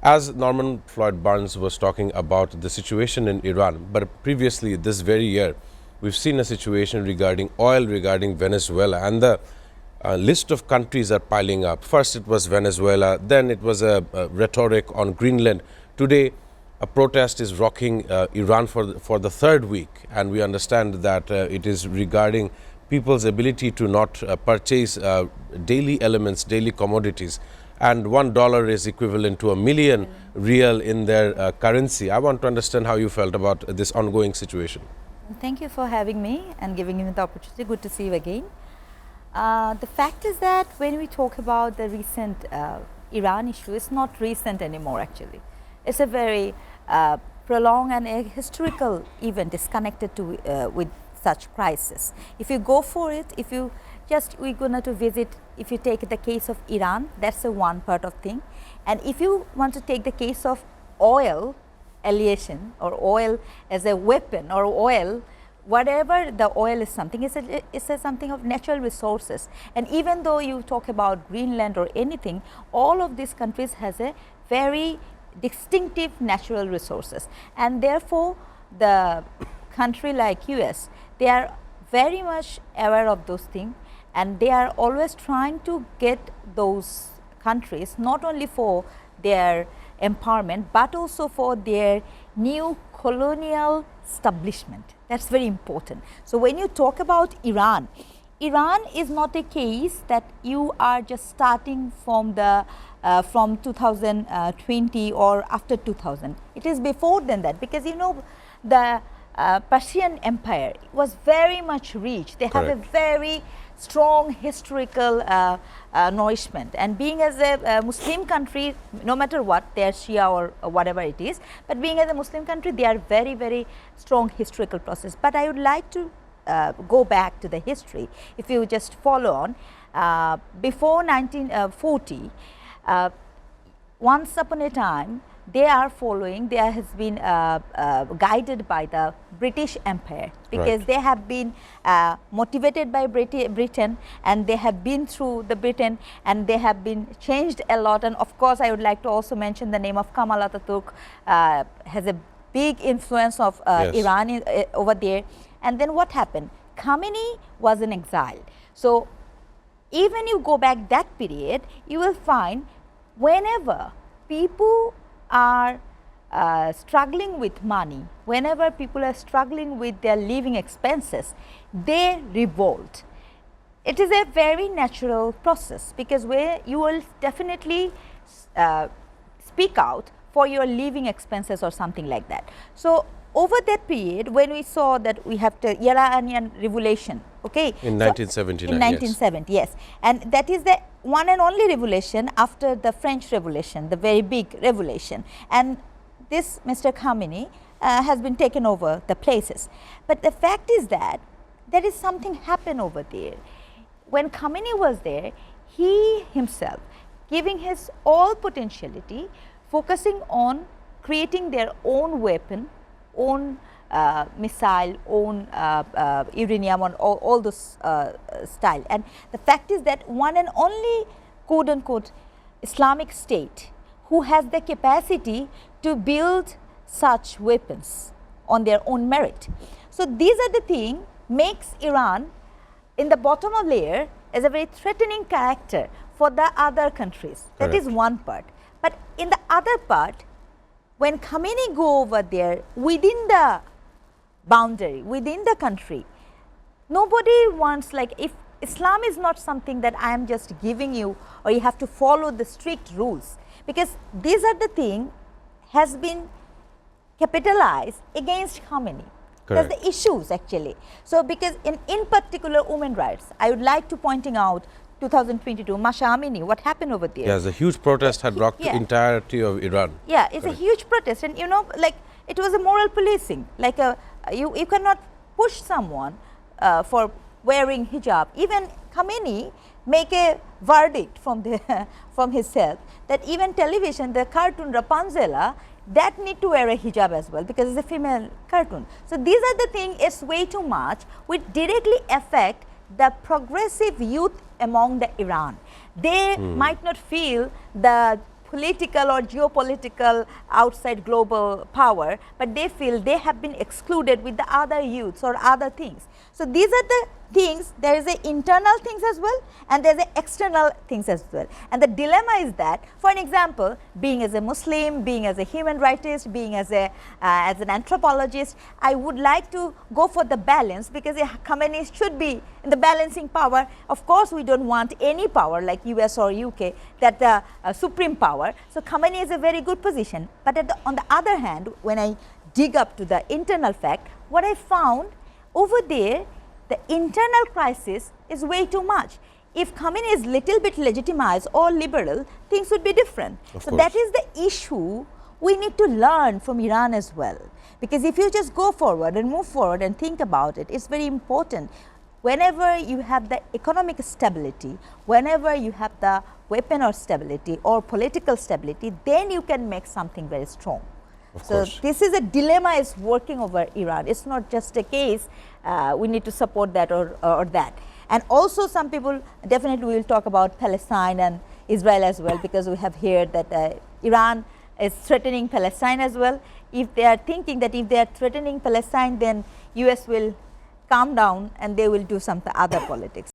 As Norman Floyd Barnes was talking about the situation in Iran, but previously this very year, we've seen a situation regarding oil, regarding Venezuela, and the list of countries are piling up. First it was Venezuela, then it was a rhetoric on Greenland. Today, a protest is rocking Iran for the third week, and we understand that it is regarding people's ability to not purchase daily elements, daily commodities. And $1 is equivalent to $1,000,000 real in their currency. I want to understand how you felt about this ongoing situation. Thank you for having me and giving me the opportunity. Good to see you again. The fact is that when we talk about the recent Iran issue, it's not recent anymore actually. It's a very prolonged and a historical event is connected to with such crisis. If you go for it, if you just we're going to visit, if you take the case of Iran, that's a one part of thing. And if you want to take the case of oil alienation or oil as a weapon or oil, whatever the oil is something, it's a something of natural resources. And even though you talk about Greenland or anything, all of these countries has a very distinctive natural resources. And therefore, the country like US, they are very much aware of those things, and they are always trying to get those countries not only for their empowerment but also for their new colonial establishment. That's very important. So when you talk about Iran, Iran is not a case that you are just starting from the from 2020 or after 2000. It is before than that, because you know the Persian Empire was very much rich. They have a very strong historical nourishment, and being as a Muslim country, no matter what, they are Shia or whatever it is, but being as a Muslim country, they are very, very strong historical process. But I would like to go back to the history. If you just follow on, before 1940, once upon a time, they are following, there has been guided by the British Empire, because they have been motivated by Britain, and they have been through the Britain, and they have been changed a lot. And of course, I would like to also mention the name of Kemal Atatürk has a big influence of Iran over there. And then what happened? Khomeini was in exile. So even you go back that period, you will find whenever people are struggling with money, whenever people are struggling with their living expenses, they revolt. It is a very natural process, because where you will definitely speak out for your living expenses or something like that. So over that period, when we saw that we have the Iranian Revolution, in 1979, in 1970, yes, and that is the one and only revolution after the French Revolution, the very big revolution. And this Mr. Khomeini has been taken over the places. But the fact is that there is something happened over there. When Khomeini was there, he himself giving his all potentiality, focusing on creating their own weapon, own missile, own uranium, on all those style. And the fact is that one and only quote unquote Islamic state who has the capacity to build such weapons on their own merit. So these are the things makes Iran in the bottom of layer as a very threatening character for the other countries. That is one part. But in the other part, when Khomeini go over there within the boundary, within the country, nobody wants, like, if Islam is not something that I am just giving you or you have to follow the strict rules, because these are the thing has been capitalized against Khomeini. That's the issues actually. So because in particular women rights, I would like to pointing out 2022, Masha Amini, what happened over there? Yes, a huge protest had rocked the entirety of Iran. Yeah, it's a huge protest, and you know, like, it was a moral policing. Like you cannot push someone for wearing hijab. Even Khomeini make a verdict from the from himself that even television, the cartoon Rapunzel, that need to wear a hijab as well, because it's a female cartoon. So these are the things, it's way too much, which directly affect the progressive youth among the Iran. They might not feel the political or geopolitical outside global power, but they feel they have been excluded with the other youths or other things. So these are the things, there is a internal things as well, and there is a external things as well. And the dilemma is that, for an example, being as a Muslim, being as a human rightist, being as a as an anthropologist, I would like to go for the balance, because a Khamenei should be in the balancing power. Of course, we don't want any power like US or UK, that the supreme power. So Khamenei is a very good position. But on the other hand, when I dig up to the internal fact, what I found over there, the internal crisis is way too much. If Khamenei is little bit legitimized or liberal, things would be different. So that is the issue we need to learn from Iran as well. Because if you just go forward and move forward and think about it, it's very important. Whenever you have the economic stability, whenever you have the weapon or stability or political stability, then you can make something very strong. So this is a dilemma is working over Iran. It's not just a case we need to support that or that. And also some people, definitely we will talk about Palestine and Israel as well, because we have heard that Iran is threatening Palestine as well. If they are thinking that if they are threatening Palestine, then US will calm down and they will do some other politics.